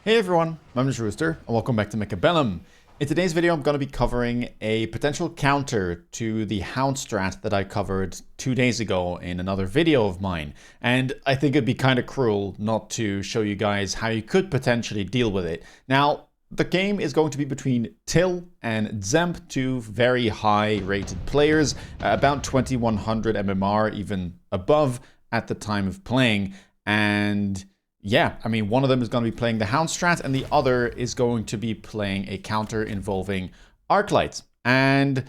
Hey everyone, my name is Rooster, and welcome back to Mechabellum. In today's video, I'm going to be covering a potential counter to the Hound strat that I covered 2 days ago in another video of mine. And I think it'd be kind of cruel not to show you guys how you could potentially deal with it. Now, the game is going to be between Till and Zemp, two very high rated players, about 2100 MMR, even above at the time of playing. And yeah, I mean, one of them is going to be playing the Hound strat, and the other is going to be playing a counter involving Arclights. And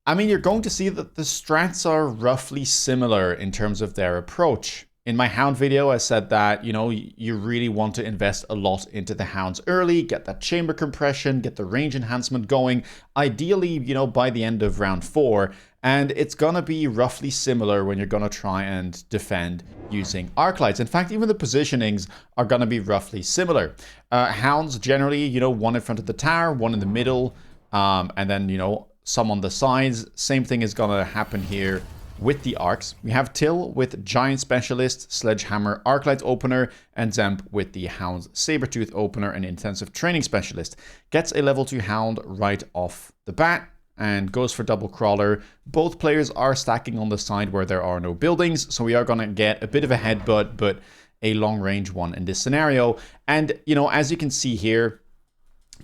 I mean, you're going to see that the strats are roughly similar in terms of their approach. In my Hound video, I said that, you know, you really want to invest a lot into the Hounds early, get that chamber compression, get the range enhancement going, ideally, you know, by the end of round 4. And it's going to be roughly similar when you're going to try and defend using Arclights. In fact, even the positionings are going to be roughly similar. Hounds generally, you know, one in front of the tower, one in the middle, and then, you know, some on the sides. Same thing is going to happen here with the arcs. We have Till with Giant Specialist, Sledgehammer, Arclight Opener, and Zemp with the Hound's Sabertooth Opener and Intensive Training Specialist. Gets a level 2 Hound right off the bat and goes for double crawler. Both players are stacking on the side where there are no buildings, so we are going to get a bit of a headbutt, but a long range one in this scenario. And, you know, as you can see here,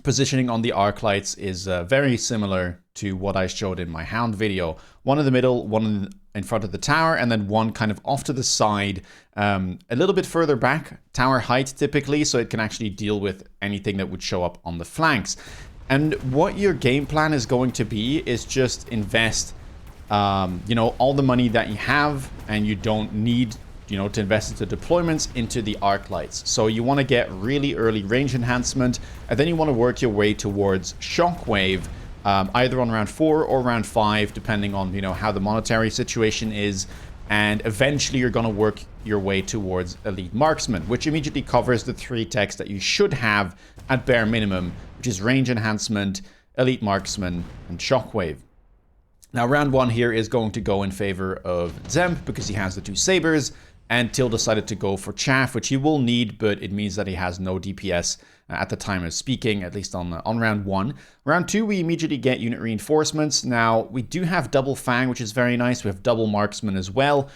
positioning on the Arclights is very similar to what I showed in my Hound video. One in the middle, one in front of the tower, and then one kind of off to the side, a little bit further back, tower height typically, so it can actually deal with anything that would show up on the flanks. And what your game plan is going to be is just invest, you know, all the money that you have, and you don't need, you know, to invest into deployments into the Arclights. So you want to get really early range enhancement, and then you want to work your way towards Shockwave, either on round 4 or round 5, depending on, you know, how the monetary situation is. And eventually you're going to work your way towards Elite Marksman, which immediately covers the 3 techs that you should have at bare minimum, which is range enhancement, Elite Marksman, and Shockwave. Now, round 1 here is going to go in favor of Zemp because he has the 2 sabers, and Till decided to go for Chaff, which he will need, but it means that he has no DPS at the time of speaking, at least on round 1. Round 2, we immediately get unit reinforcements. Now, we do have double Fang, which is very nice. We have double Marksman as well,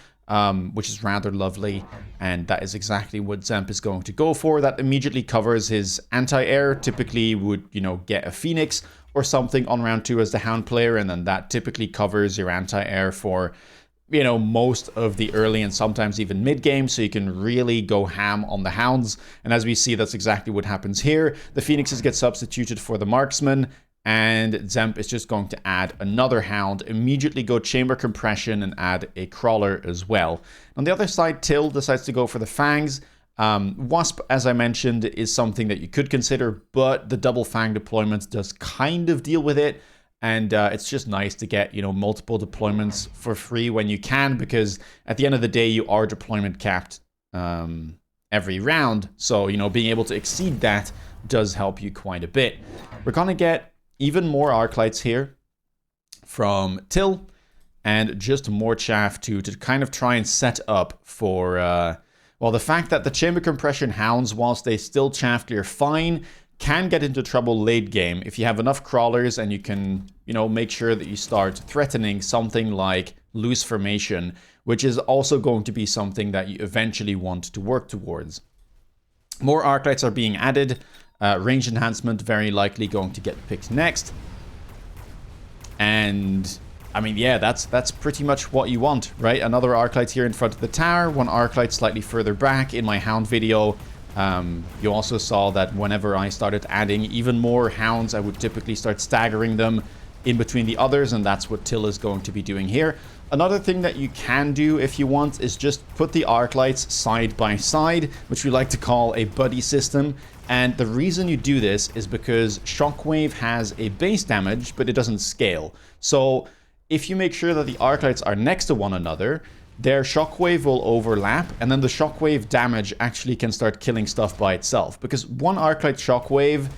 which is rather lovely, and that is exactly what Zemp is going to go for. That immediately covers his anti-air. Typically would, you know, get a Phoenix or something on round 2 as the Hound player, and then that typically covers your anti-air for, you know, most of the early and sometimes even mid game, so you can really go ham on the Hounds. And as we see, that's exactly what happens here. The Phoenixes get substituted for the Marksman, and Zemp is just going to add another Hound, immediately go chamber compression, and add a crawler as well. On the other side, Till decides to go for the Fangs. Wasp, as I mentioned, is something that you could consider, but the double Fang deployment does kind of deal with it. And it's just nice to get, you know, multiple deployments for free when you can, because at the end of the day, you are deployment capped every round. So, you know, being able to exceed that does help you quite a bit. We're going to get even more Arclights here from Till, and just more Chaff to kind of try and set up for, well, the fact that the chamber compression Hounds, whilst they still chaff clear fine, can get into trouble late game if you have enough crawlers and you can, you know, make sure that you start threatening something like loose formation, which is also going to be something that you eventually want to work towards. More Arclights are being added. Range enhancement very likely going to get picked next. And I mean, yeah, that's pretty much what you want, right? Another Arclight here in front of the tower, one Arclight slightly further back. In my Hound video, you also saw that whenever I started adding even more Hounds, I would typically start staggering them in between the others, and that's what Till is going to be doing here. Another thing that you can do if you want is just put the Arclights side by side, which we like to call a buddy system. And the reason you do this is because Shockwave has a base damage, but it doesn't scale. So if you make sure that the Arclights are next to one another, their Shockwave will overlap, and then the Shockwave damage actually can start killing stuff by itself. Because one Arclight Shockwave,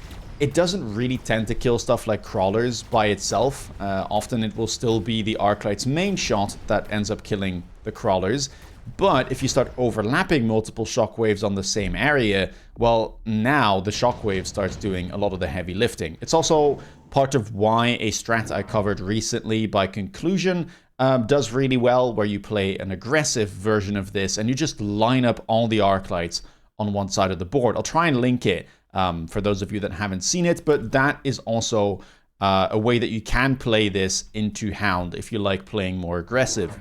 it doesn't really tend to kill stuff like crawlers by itself. Often it will still be the Arclight's main shot that ends up killing the crawlers. But if you start overlapping multiple shockwaves on the same area, well, now the shockwave starts doing a lot of the heavy lifting. It's also part of why a strat I covered recently by Conclusion does really well, where you play an aggressive version of this and you just line up all the Arclights on one side of the board. I'll try and link it for those of you that haven't seen it, but that is also a way that you can play this into Hound if you like playing more aggressive.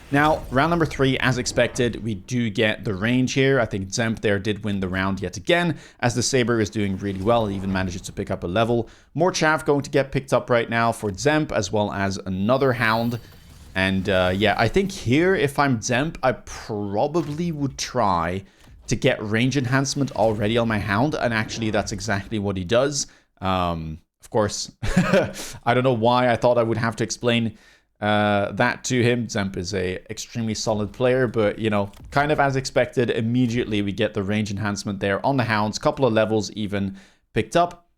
Now, round number 3, as expected, we do get the range here. I think Zemp there did win the round yet again, as the Saber is doing really well. It even manages to pick up a level. More chaff going to get picked up right now for Zemp, as well as another Hound. And yeah, I think here, if I'm Zemp, I probably would try to get range enhancement already on my Hound, and actually that's exactly what he does. Of course, I don't know why I thought I would have to explain that to him. Zemp is a extremely solid player, but you know, kind of as expected, immediately we get the range enhancement there on the Hounds. Couple of levels even picked up,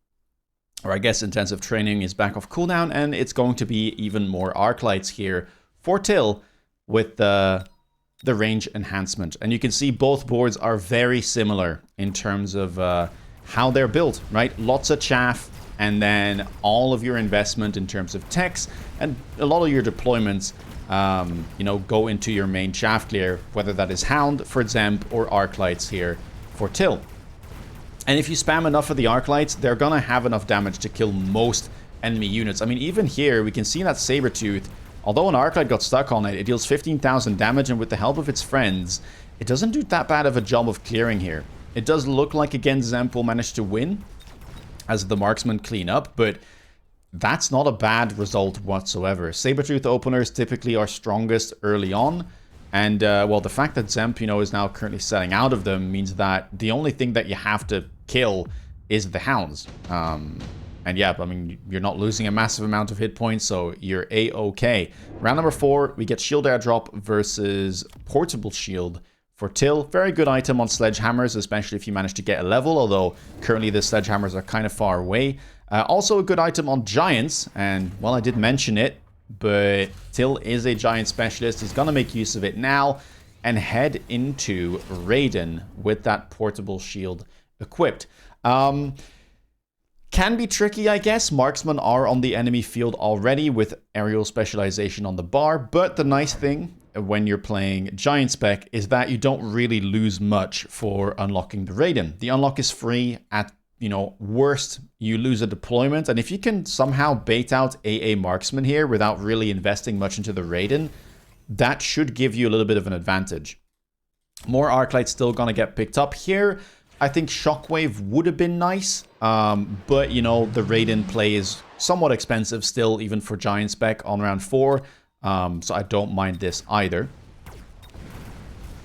or I guess intensive training is back off cooldown, and it's going to be even more Arclights here for Till with the range enhancement. And you can see both boards are very similar in terms of how they're built, right? Lots of chaff, and then all of your investment in terms of techs, and a lot of your deployments, you know, go into your main chaff clear, whether that is Hound for Zemp or Arclights here for Till. And if you spam enough of the Arclights, they're gonna have enough damage to kill most enemy units. I mean, even here, we can see that Sabertooth, although an Arclight got stuck on it, it deals 15,000 damage, and with the help of its friends, it doesn't do that bad of a job of clearing here. It does look like, again, Zemp will manage to win as the marksman clean up, but that's not a bad result whatsoever. Sabertooth openers typically are strongest early on, and well, the fact that Zemp, you know, is now currently selling out of them means that the only thing that you have to kill is the Hounds. And yeah, I mean, you're not losing a massive amount of hit points, so you're a-okay. Round number 4, we get Shield Airdrop versus Portable Shield for Till. Very good item on Sledgehammers, especially if you manage to get a level, although currently the Sledgehammers are kind of far away. Also a good item on Giants, and well, I did mention it, but Till is a Giant Specialist. He's going to make use of it now and head into Raiden with that Portable Shield equipped. Can be tricky, I guess. Marksmen are on the enemy field already with aerial specialization on the bar, but the nice thing when you're playing Giant Spec is that you don't really lose much for unlocking the Raiden. The unlock is free. At, you know, worst, you lose a deployment, and if you can somehow bait out AA Marksman here without really investing much into the Raiden, that should give you a little bit of an advantage. More Arclights still gonna get picked up here. I think Shockwave would have been nice, but, you know, the Raiden play is somewhat expensive still, even for Giant Spec on round 4, so I don't mind this either.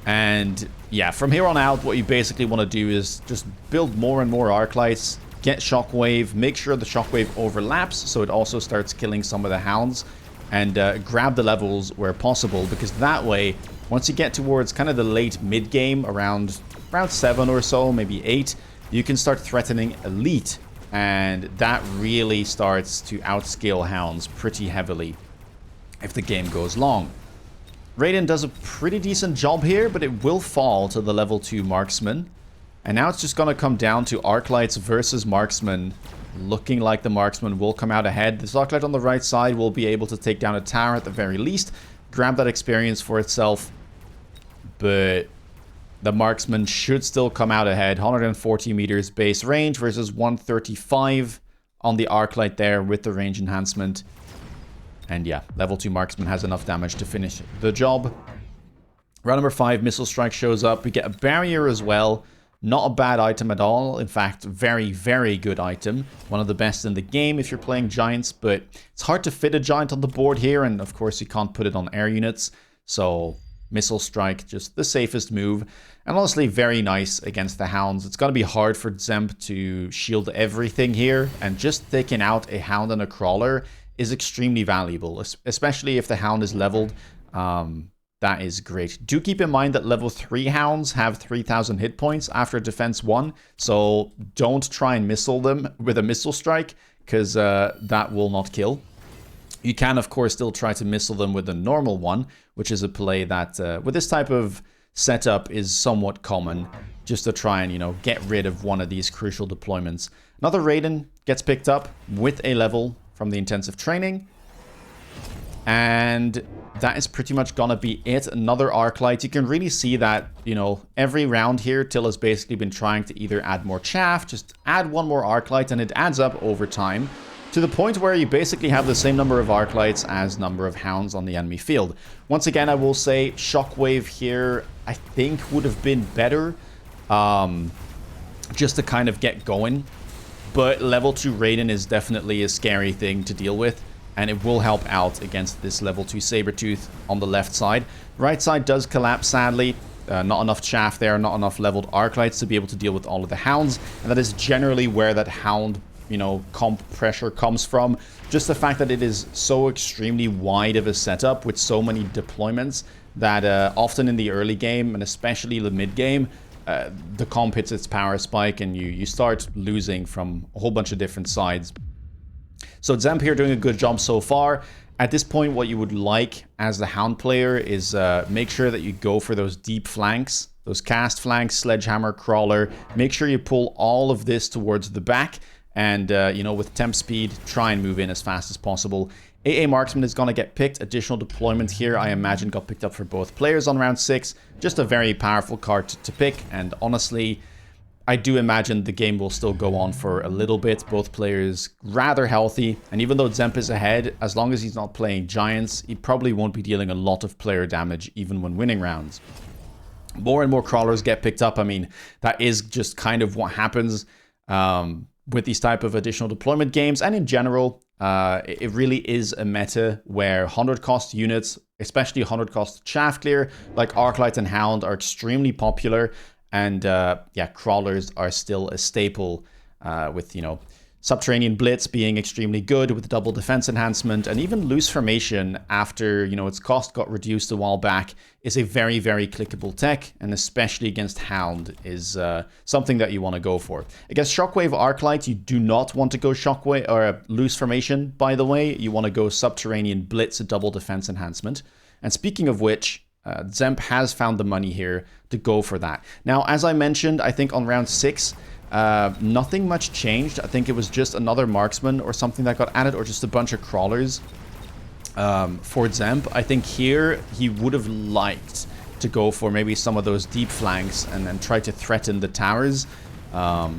And, yeah, from here on out, what you basically want to do is just build more and more Arclights, get Shockwave, make sure the Shockwave overlaps, so it also starts killing some of the Hounds, and grab the levels where possible, because that way, once you get towards kind of the late mid-game, around 7 or so, maybe 8, you can start threatening Elite, and that really starts to outscale Hounds pretty heavily if the game goes long. Raiden does a pretty decent job here, but it will fall to the level 2 Marksman, and now it's just going to come down to Arclights versus Marksman, looking like the Marksman will come out ahead. This Arclight on the right side will be able to take down a tower at the very least, grab that experience for itself, but the Marksman should still come out ahead. 140 meters base range versus 135 on the Arclight there with the range enhancement. And yeah, level 2 Marksman has enough damage to finish the job. Round number 5, Missile Strike shows up. We get a barrier as well. Not a bad item at all. In fact, very, very good item. One of the best in the game if you're playing Giants, but it's hard to fit a Giant on the board here, and of course you can't put it on air units. So Missile Strike, just the safest move. And honestly, very nice against the Hounds. It's going to be hard for Zemp to shield everything here, and just taking out a Hound and a Crawler is extremely valuable, especially if the Hound is leveled. That is great. Do keep in mind that level 3 Hounds have 3,000 hit points after defense 1, so don't try and missile them with a Missile Strike, because that will not kill. You can, of course, still try to missile them with a normal one, which is a play that with this type of setup is somewhat common, just to try and, you know, get rid of one of these crucial deployments. Another Raiden gets picked up with a level from the intensive training. And that is pretty much gonna be it. Another Arclight. You can really see that, you know, every round here, Till has basically been trying to either add more chaff, just add one more Arclight, and it adds up over time to the point where you basically have the same number of Arclights as number of hounds on the enemy field. Once again, I will say Shockwave here, I think, would have been better just to kind of get going. But level 2 Raiden is definitely a scary thing to deal with. And it will help out against this level 2 Sabertooth on the left side. Right side does collapse, sadly. Not enough chaff there, not enough leveled Arclights to be able to deal with all of the hounds. And that is generally where that hound, you know, comp pressure comes from. Just the fact that it is so extremely wide of a setup with so many deployments that often in the early game, and especially the mid game, the comp hits its power spike and you start losing from a whole bunch of different sides. So Zemp here doing a good job so far. At this point, what you would like as the Hound player is make sure that you go for those deep flanks, those cast flanks, Sledgehammer, Crawler. Make sure you pull all of this towards the back and, you know, with temp speed, try and move in as fast as possible. AA Marksman is going to get picked. Additional deployment here, I imagine, got picked up for both players on round 6. Just a very powerful card to pick, and honestly, I do imagine the game will still go on for a little bit. Both players rather healthy. And even though Zemp is ahead, as long as he's not playing Giants, he probably won't be dealing a lot of player damage even when winning rounds. More and more Crawlers get picked up. I mean, that is just kind of what happens with these type of additional deployment games. And in general, it really is a meta where 100 cost units, especially 100 cost chaff clear, like Arclight and Hound, are extremely popular. And yeah, Crawlers are still a staple with, you know, Subterranean Blitz being extremely good with double defense enhancement, and even Loose Formation after, you know, its cost got reduced a while back is a very, very clickable tech, and especially against Hound is something that you want to go for. Against Shockwave Arclight, you do not want to go Shockwave or Loose Formation, by the way. You want to go Subterranean Blitz, double defense enhancement. And speaking of which, Zemp has found the money here to go for that. Now, as I mentioned, I think on round 6, nothing much changed. I think it was just another marksman or something that got added, or just a bunch of crawlers for Zemp. I think here he would have liked to go for maybe some of those deep flanks and then try to threaten the towers. But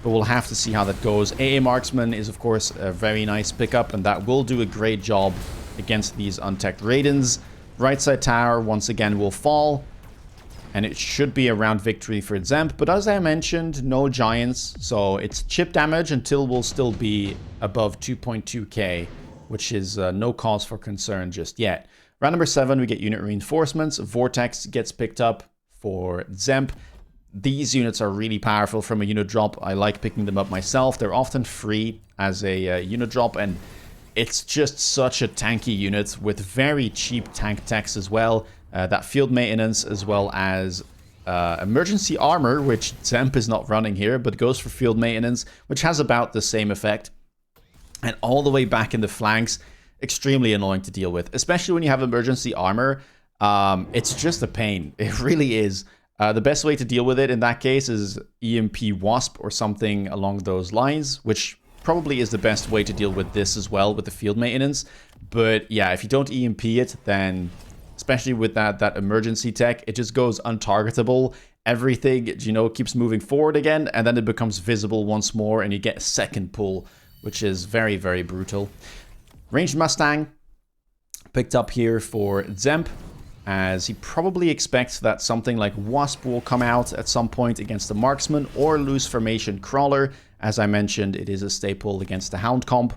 we'll have to see how that goes. AA Marksman is, of course, a very nice pickup, and that will do a great job against these unteched Raidens. Right side tower, once again, will fall. And it should be a round victory for Zemp. But as I mentioned, no Giants. So it's chip damage until will still be above 2.2k, which is no cause for concern just yet. Round number 7, we get unit reinforcements. Vortex gets picked up for Zemp. These units are really powerful from a unit drop. I like picking them up myself. They're often free as a unit drop, and it's just such a tanky unit with very cheap tank techs as well. That field maintenance, as well as emergency armor, which Zemp is not running here, but goes for field maintenance, which has about the same effect. And all the way back in the flanks, extremely annoying to deal with, especially when you have emergency armor. It's just a pain. It really is. The best way to deal with it in that case is EMP Wasp or something along those lines, which probably is the best way to deal with this as well, with the field maintenance. But yeah, if you don't EMP it, then especially with that emergency tech, it just goes untargetable. Everything, you know, keeps moving forward again, and then it becomes visible once more, and you get a second pull, which is very, very brutal. Ranged Mustang picked up here for Zemp, as he probably expects that something like Wasp will come out at some point against the Marksman or Loose Formation Crawler. As I mentioned, it is a staple against the Hound comp.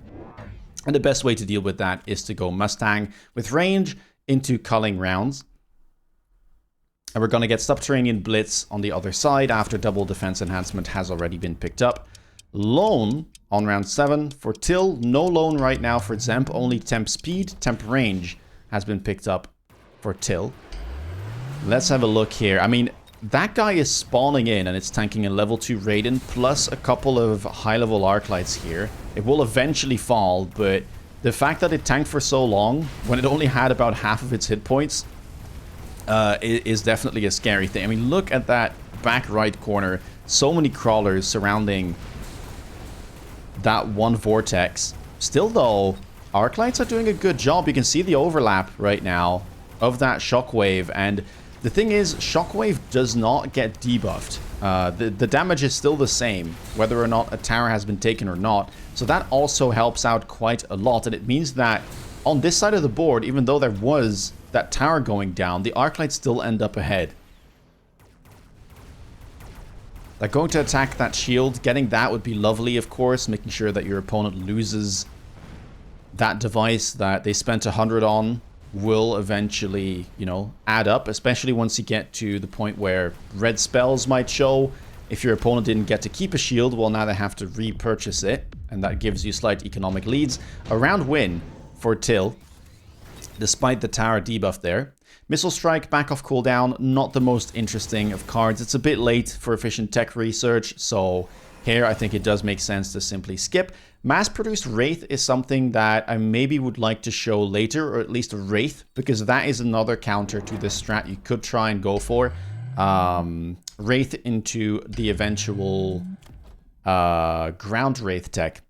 And the best way to deal with that is to go Mustang with range into culling rounds. And we're going to get Subterranean Blitz on the other side after double defense enhancement has already been picked up. Lone on round 7 for Till. No Lone right now for Zemp, only temp speed, temp range has been picked up for Till. Let's have a look here. I mean, that guy is spawning in and it's tanking a level 2 Raiden plus a couple of high-level Arclights here. It will eventually fall, but the fact that it tanked for so long, when it only had about half of its hit points, is definitely a scary thing. I mean, look at that back right corner. So many crawlers surrounding that one vortex. Still, though, Arclights are doing a good job. You can see the overlap right now of that shockwave. And the thing is, shockwave does not get debuffed. The damage is still the same, whether or not a tower has been taken or not. So that also helps out quite a lot. And it means that on this side of the board, even though there was that tower going down, the Arclights still end up ahead. They're going to attack that shield. Getting that would be lovely, of course, making sure that your opponent loses that device that they spent 100 on will eventually, you know, add up, especially once you get to the point where red spells might show. If your opponent didn't get to keep a shield, well, now they have to repurchase it, and that gives you slight economic leads. A round win for Till, despite the tower debuff there. Missile Strike back off cooldown, not the most interesting of cards. It's a bit late for efficient tech research, so here I think it does make sense to simply skip. Mass-produced Wraith is something that I maybe would like to show later, or at least a Wraith, because that is another counter to this strat you could try and go for. Wraith into the eventual ground Wraith tech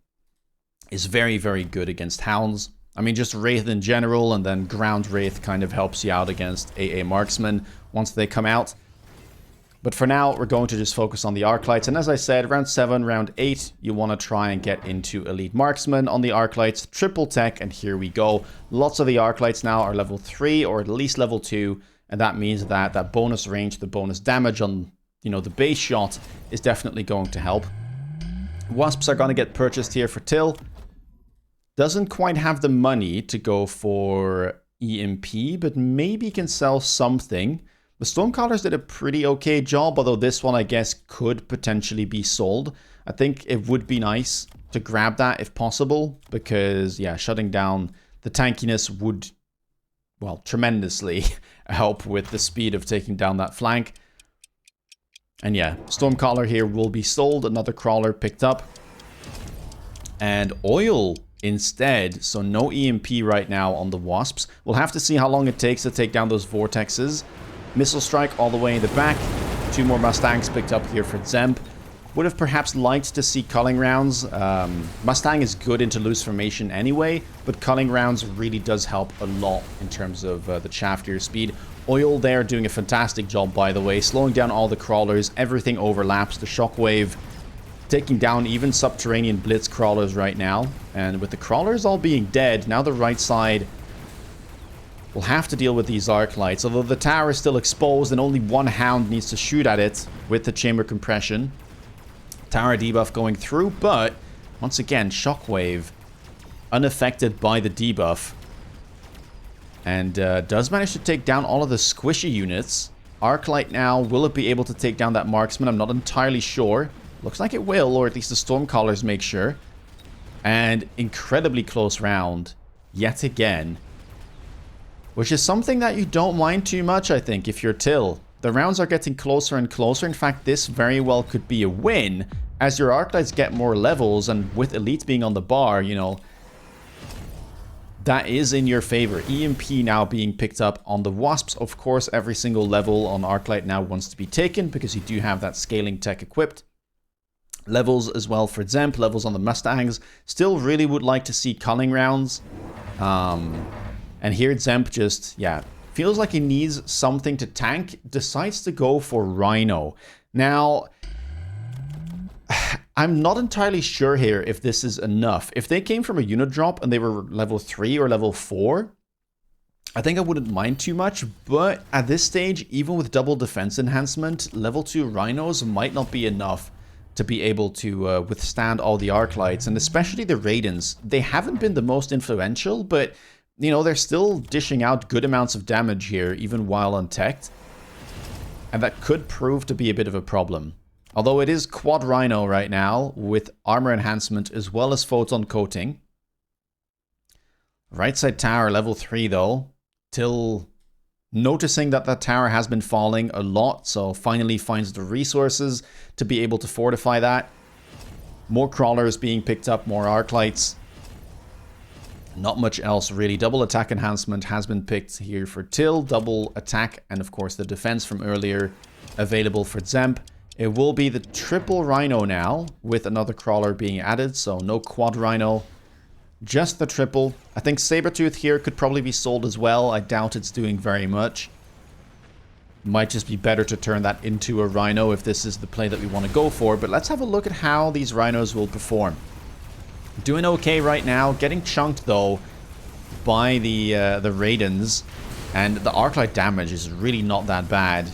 is very, very good against Hounds. I mean, just Wraith in general, and then ground Wraith kind of helps you out against AA Marksman once they come out. But for now, we're going to just focus on the Arclights. And as I said, round 7, round 8, you want to try and get into Elite Marksman on the Arclights. Triple tech, and here we go. Lots of the Arclights now are level 3 or at least level 2. And that means that that bonus range, the bonus damage on, you know, the base shot is definitely going to help. Wasps are going to get purchased here for Till. Doesn't quite have the money to go for EMP, but maybe can sell something. The Stormcallers did a pretty okay job, although this one, I guess, could potentially be sold. I think it would be nice to grab that if possible, because, yeah, shutting down the tankiness would, well, tremendously help with the speed of taking down that flank. And yeah, Stormcaller here will be sold. Another Crawler picked up. And Oil instead, so no EMP right now on the Wasps. We'll have to see how long it takes to take down those Vortexes. Missile Strike all the way in the back. 2 more Mustangs picked up here for Zemp. Would have perhaps liked to see culling rounds. Mustang is good into loose formation anyway, but culling rounds really does help a lot in terms of the Shaftier speed. Oil there doing a fantastic job, by the way, slowing down all the crawlers. Everything overlaps. The Shockwave taking down even subterranean blitz crawlers right now. And with the crawlers all being dead, now the right side will have to deal with these Arclights. Although the tower is still exposed and only one Hound needs to shoot at it with the chamber compression. Tower debuff going through, but once again, Shockwave unaffected by the debuff. And does manage to take down all of the squishy units. Arclight now, will it be able to take down that Marksman? I'm not entirely sure. Looks like it will, or at least the Stormcallers make sure. And incredibly close round, yet again. Which is something that you don't mind too much, I think, if you're Till. The rounds are getting closer and closer. In fact, this very well could be a win, as your Arclights get more levels, and with Elite being on the bar, you know, that is in your favor. EMP now being picked up on the Wasps. Of course, every single level on Arclight now wants to be taken, because you do have that scaling tech equipped. Levels as well for Zemp, levels on the Mustangs. Still really would like to see culling rounds. And here Zemp just, yeah, feels like he needs something to tank. Decides to go for Rhino. Now, I'm not entirely sure here if this is enough. If they came from a unit drop and they were level 3 or level 4, I think I wouldn't mind too much. But at this stage, even with double defense enhancement, level 2 Rhinos might not be enough to be able to withstand all the Arclights, and especially the Raidens. They haven't been the most influential, but, you know, they're still dishing out good amounts of damage here, even while unteched. And that could prove to be a bit of a problem. Although it is Quad Rhino right now, with armor enhancement as well as photon coating. Right side tower, level 3 though. Till noticing that that tower has been falling a lot, so finally finds the resources to be able to fortify that. More crawlers being picked up, more Arclights. Not much else really. Double attack enhancement has been picked here for Till. Double attack and of course the defense from earlier available for Zemp. It will be the triple Rhino now with another crawler being added. So no quad Rhino, just the triple. I think Sabertooth here could probably be sold as well. I doubt it's doing very much. Might just be better to turn that into a Rhino if this is the play that we want to go for. But let's have a look at how these Rhinos will perform. Doing okay right now, getting chunked though by the Raidens, and the Arclight damage is really not that bad.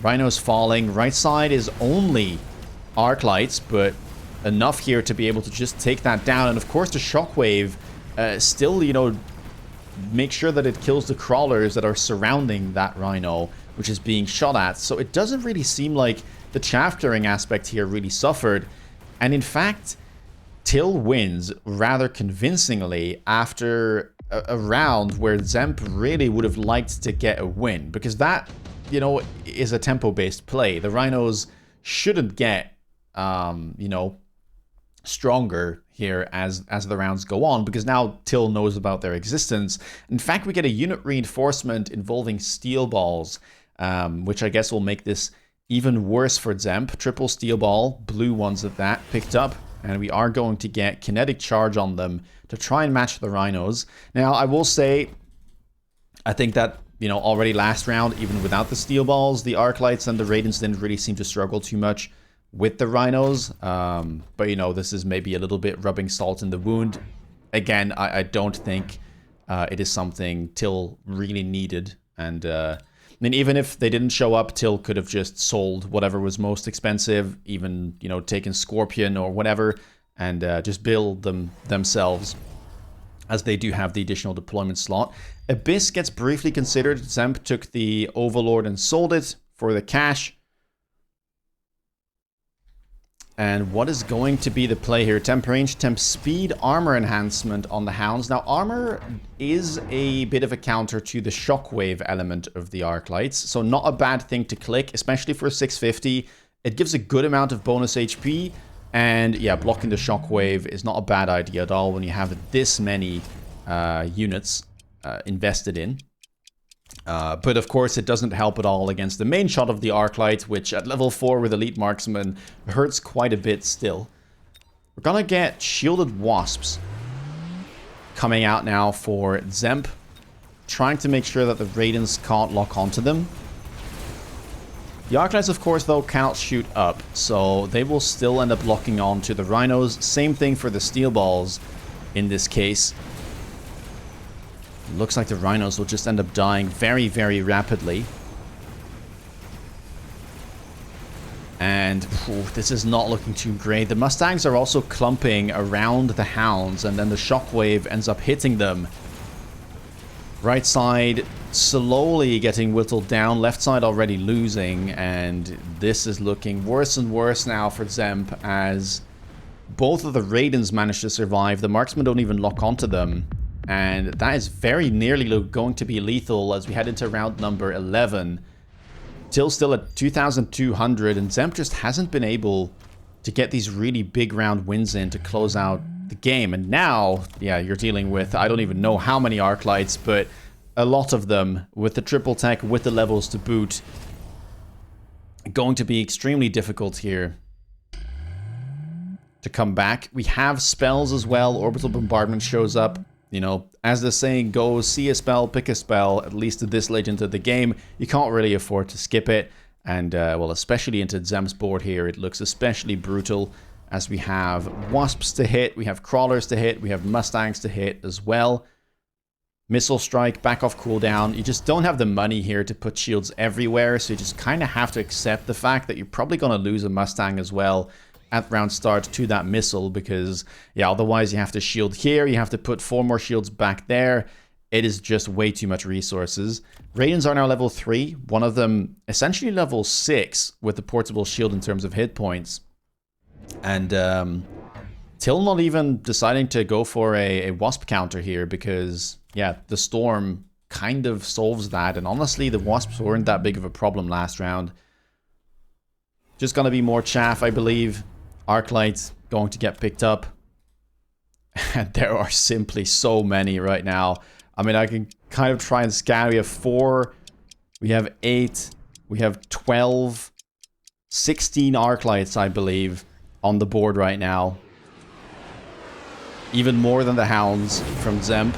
Rhino's falling, right side is only Arclights, but enough here to be able to just take that down. And of course the Shockwave still, you know, make sure that it kills the crawlers that are surrounding that Rhino, which is being shot at. So it doesn't really seem like the chaff clearing aspect here really suffered. And in fact, Till wins rather convincingly after a round where Zemp really would have liked to get a win, because that, you know, is a tempo-based play. The Rhinos shouldn't get, you know, stronger here as the rounds go on, because now Till knows about their existence. In fact, we get a unit reinforcement involving steel balls, which I guess will make this even worse for Zemp. Triple steel ball, blue ones at that, picked up. And we are going to get kinetic charge on them to try and match the Rhinos. Now, I will say, I think that, you know, already last round, even without the steel balls, the Arclights and the Raidens didn't really seem to struggle too much with the Rhinos. But, you know, this is maybe a little bit rubbing salt in the wound. Again, I don't think it is something Till really needed. And, I mean, even if they didn't show up, Till could have just sold whatever was most expensive, even, you know, taken Scorpion or whatever, and just build them themselves, as they do have the additional deployment slot. Abyss gets briefly considered. Zemp took the Overlord and sold it for the cash. And what is going to be the play here? Temp range, temp speed, armor enhancement on the Hounds. Now, armor is a bit of a counter to the Shockwave element of the Arclights, so not a bad thing to click, especially for 650. It gives a good amount of bonus HP, and yeah, blocking the Shockwave is not a bad idea at all when you have this many units invested in. But of course, it doesn't help at all against the main shot of the Arclight, which at level 4 with Elite Marksman hurts quite a bit still. We're gonna get Shielded Wasps coming out now for Zemp, trying to make sure that the Raidens can't lock onto them. The Arclights, of course, though, cannot shoot up, so they will still end up locking on to the Rhinos. Same thing for the Steel Balls in this case. Looks like the Rhinos will just end up dying very, very rapidly. And this is not looking too great. The Mustangs are also clumping around the Hounds, and then the Shockwave ends up hitting them. Right side slowly getting whittled down, left side already losing, and this is looking worse and worse now for Zemp as both of the Raidens manage to survive. The Marksmen don't even lock onto them. And that is very nearly going to be lethal as we head into round number 11. Till's still at 2,200, and Zemp just hasn't been able to get these really big round wins in to close out the game. And now, yeah, you're dealing with, I don't even know how many Arclights, but a lot of them with the triple tech, with the levels to boot. Going to be extremely difficult here to come back. We have spells as well. Orbital Bombardment shows up. You know, as the saying goes, see a spell, pick a spell, at least at this late into the game. You can't really afford to skip it. And, well, especially into Zemp's board here, it looks especially brutal as we have Wasps to hit, we have Crawlers to hit, we have Mustangs to hit as well. Missile Strike, back off cooldown. You just don't have the money here to put shields everywhere, so you just kind of have to accept the fact that you're probably going to lose a Mustang as well at round start to that missile, because yeah, otherwise you have to shield here, you have to put 4 more shields back there. It is just way too much resources. Raidens are now level 3, one of them essentially level 6 with the portable shield in terms of hit points. And Till not even deciding to go for a Wasp counter here, because yeah, the Storm kind of solves that, and honestly the Wasps weren't that big of a problem last round. Just gonna be more chaff, I believe. Arclights going to get picked up. And there are simply so many right now. I mean, I can kind of try and scan. We have 4, we have 8, we have 12, 16 Arclights, I believe, on the board right now. Even more than the Hounds from Zemp.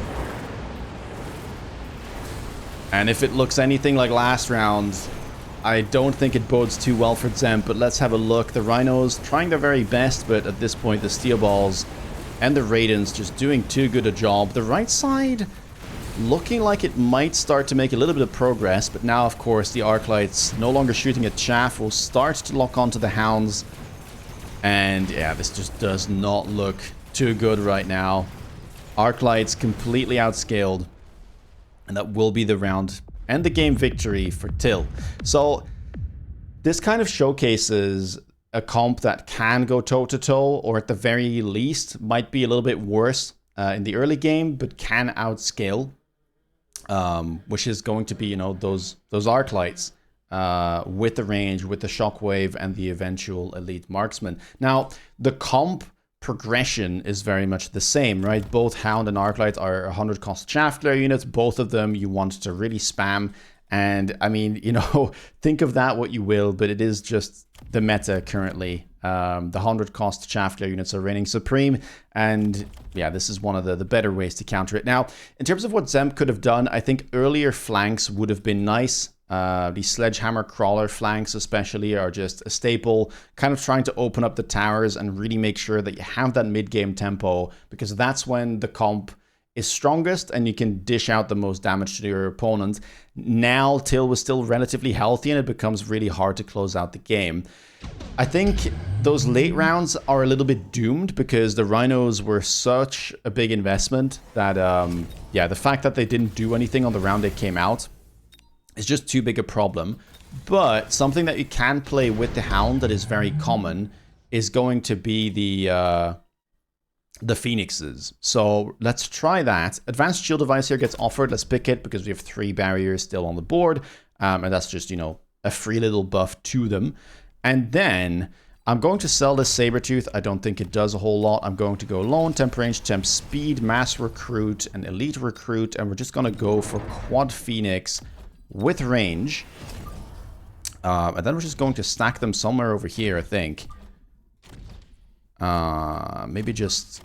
And if it looks anything like last round, I don't think it bodes too well for Zemp, but let's have a look. The Rhinos trying their very best, but at this point the Steel Balls and the Raidens just doing too good a job. The right side looking like it might start to make a little bit of progress, but now of course the Arclights no longer shooting at chaff will start to lock onto the Hounds. And yeah, this just does not look too good right now. Arclights completely outscaled, and that will be the round and the game victory for Till. So this kind of showcases a comp that can go toe-to-toe, or at the very least might be a little bit worse in the early game, but can outscale, which is going to be, you know, those Arclights with the range, with the shockwave, and the eventual elite marksman. Now, the comp progression is very much the same, right? Both Hound and Arclight are 100 cost chaff clear units. Both of them you want to really spam. And I mean, you know, think of that what you will, but it is just the meta currently. The 100 cost chaff clear units are reigning supreme, and yeah, this is one of the better ways to counter it. Now, in terms of what Zemp could have done, I think earlier flanks would have been nice. The sledgehammer crawler flanks especially are just a staple, kind of trying to open up the towers and really make sure that you have that mid-game tempo, because that's when the comp is strongest and you can dish out the most damage to your opponent. Now Till was still relatively healthy and it becomes really hard to close out the game. I think those late rounds are a little bit doomed because the Rhinos were such a big investment that yeah, the fact that they didn't do anything on the round they came out is just too big a problem. But something that you can play with the Hound that is very common is going to be the Phoenixes. So let's try that. Advanced shield device here gets offered. Let's pick it because we have 3 barriers still on the board. And that's just, you know, a free little buff to them. And then I'm going to sell this Sabertooth. I don't think it does a whole lot. I'm going to go lone, temp range, temp speed, mass recruit, and elite recruit. And we're just going to go for quad Phoenix with range. And then we're just going to stack them somewhere over here, I think. Maybe just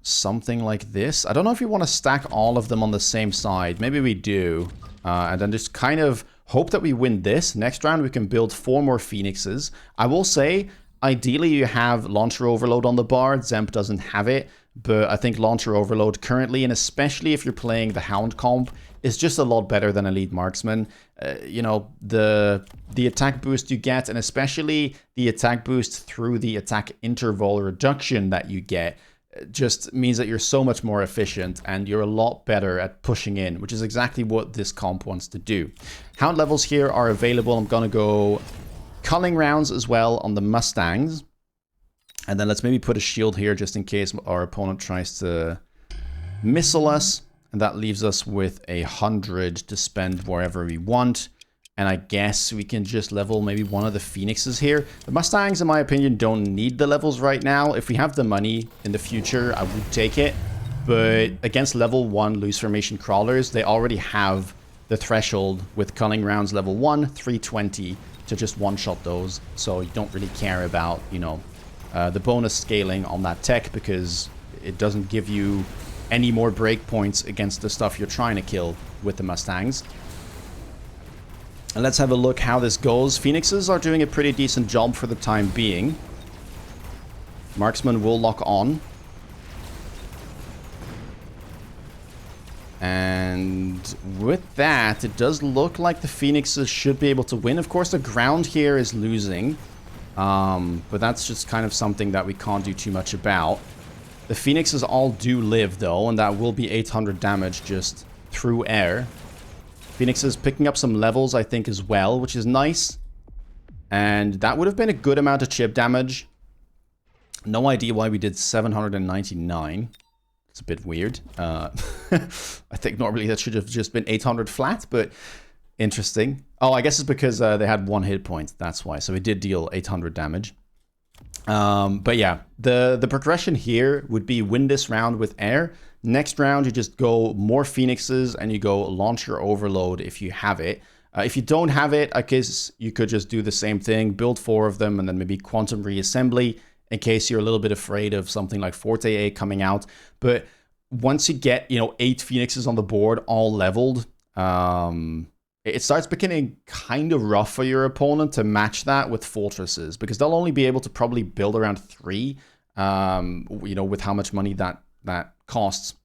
something like this. I don't know if you want to stack all of them on the same side. Maybe we do. And then just kind of hope that we win this. Next round we can build 4 more Phoenixes. I will say, ideally you have Launcher Overload on the board. Zemp doesn't have it. But I think Launcher Overload currently, and especially if you're playing the Hound comp, is just a lot better than Elite Marksman. You know, the attack boost you get, and especially the attack boost through the attack interval reduction that you get, just means that you're so much more efficient and you're a lot better at pushing in, which is exactly what this comp wants to do. Hound levels here are available. I'm going to go culling rounds as well on the Mustangs. And then let's maybe put a shield here just in case our opponent tries to missile us. And that leaves us with 100 to spend wherever we want. And I guess we can just level maybe one of the Phoenixes here. The Mustangs, in my opinion, don't need the levels right now. If we have the money in the future, I would take it. But against level 1 loose formation crawlers, they already have the threshold with culling rounds level 1, 320 to just one-shot those. So you don't really care about, you know, the bonus scaling on that tech because it doesn't give you any more breakpoints against the stuff you're trying to kill with the Mustangs. And let's have a look how this goes. Phoenixes are doing a pretty decent job for the time being. Marksman will lock on. And with that, it does look like the Phoenixes should be able to win. Of course, the ground here is losing. But that's just kind of something that we can't do too much about. The Phoenixes all do live, though, and that will be 800 damage just through air. Phoenixes picking up some levels, I think, as well, which is nice. And that would have been a good amount of chip damage. No idea why we did 799. It's a bit weird. I think normally that should have just been 800 flat, but interesting. Oh, I guess it's because they had 1 hit point. That's why. So we did deal 800 damage. But yeah, the progression here would be win this round with air. Next round, you just go more Phoenixes and you go Launcher Overload if you have it. If you don't have it, I guess you could just do the same thing, build 4 of them, and then maybe Quantum Reassembly in case you're a little bit afraid of something like Forte A coming out. But once you get, 8 Phoenixes on the board, all leveled, it starts becoming kind of rough for your opponent to match that with fortresses, because they'll only be able to probably build around 3, with how much money that costs.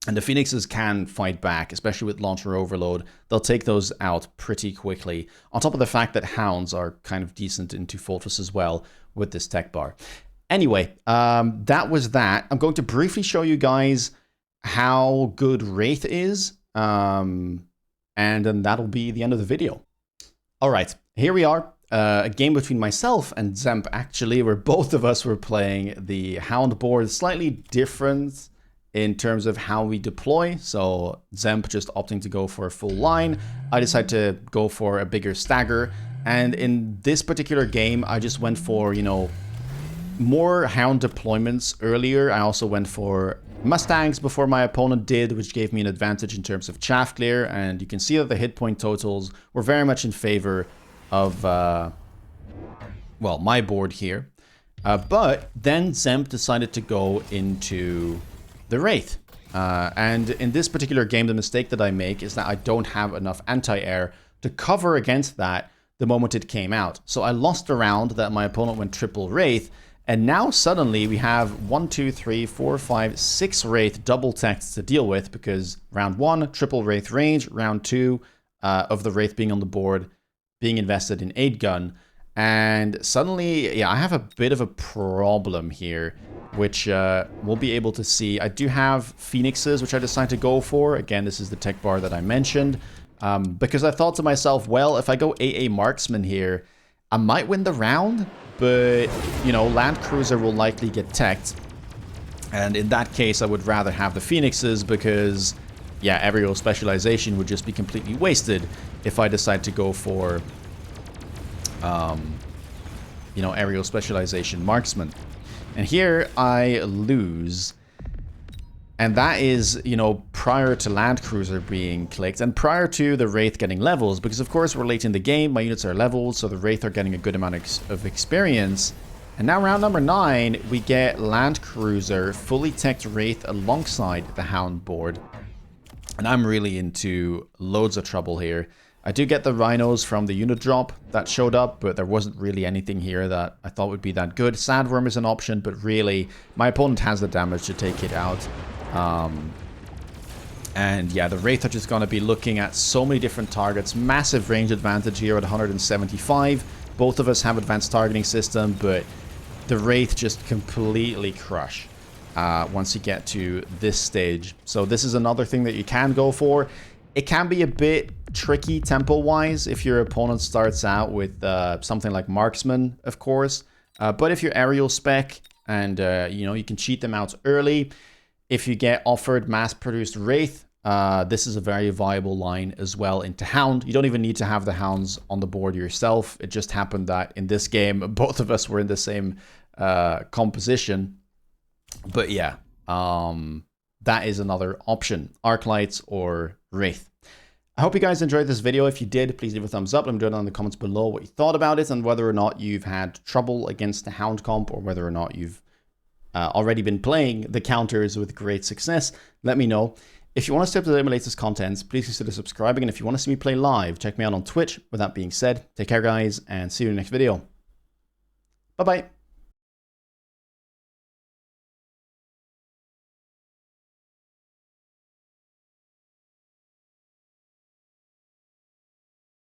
And the Phoenixes can fight back, especially with Launcher Overload. They'll take those out pretty quickly. On top of the fact that Hounds are kind of decent into Fortress as well with this tech bar. Anyway, that was that. I'm going to briefly show you guys how good Wraith is. And then that'll be the end of the video. All right, here we are. A game between myself and Zemp, actually, where both of us were playing the Hound board. Slightly different in terms of how we deploy. So Zemp just opting to go for a full line. I decided to go for a bigger stagger. And in this particular game, I just went for, more Hound deployments earlier. I also went for Mustangs before my opponent did, which gave me an advantage in terms of chaff clear. And you can see that the hit point totals were very much in favor of, my board here. But then Zemp decided to go into the Wraith. And in this particular game, the mistake that I make is that I don't have enough anti-air to cover against that the moment it came out. So I lost a round that my opponent went triple Wraith, and now suddenly we have 1, 2, 3, 4, 5, 6 Wraith double techs to deal with, because round 1, triple Wraith range, round 2 of the Wraith being on the board, being invested in 8-gun. And suddenly, I have a bit of a problem here, which we'll be able to see. I do have Phoenixes, which I decided to go for. Again, this is the tech bar that I mentioned. Because I thought to myself, well, if I go AA Marksman here, I might win the round, but, Land Cruiser will likely get teched. And in that case, I would rather have the Phoenixes because, aerial specialization would just be completely wasted if I decide to go for, aerial specialization Marksman. And here I lose. And that is, prior to Land Cruiser being clicked and prior to the Wraith getting levels, because of course we're late in the game, my units are leveled, so the Wraith are getting a good amount of experience. And now round number 9, we get Land Cruiser, fully teched Wraith alongside the Hound board. And I'm really into loads of trouble here. I do get the Rhinos from the unit drop that showed up, but there wasn't really anything here that I thought would be that good. Sandworm is an option, but really, my opponent has the damage to take it out. And the Wraith are just going to be looking at so many different targets. Massive range advantage here at 175. Both of us have advanced targeting system, but the Wraith just completely crush once you get to this stage. So this is another thing that you can go for. It can be a bit tricky tempo-wise if your opponent starts out with something like Marksman, of course. But if you're aerial spec and, you can cheat them out early. If you get offered mass-produced Wraith, this is a very viable line as well into Hound. You don't even need to have the Hounds on the board yourself. It just happened that in this game, both of us were in the same composition. But that is another option. Arclights or Wraith. I hope you guys enjoyed this video. If you did, please leave a thumbs up. Let me know down in the comments below what you thought about it and whether or not you've had trouble against the Hound comp or whether or not you've already been playing the counters with great success. Let me know. If you want to stay up to date with my latest content, please consider subscribing. And if you want to see me play live, check me out on Twitch. With that being said, take care, guys, and see you in the next video. Bye-bye.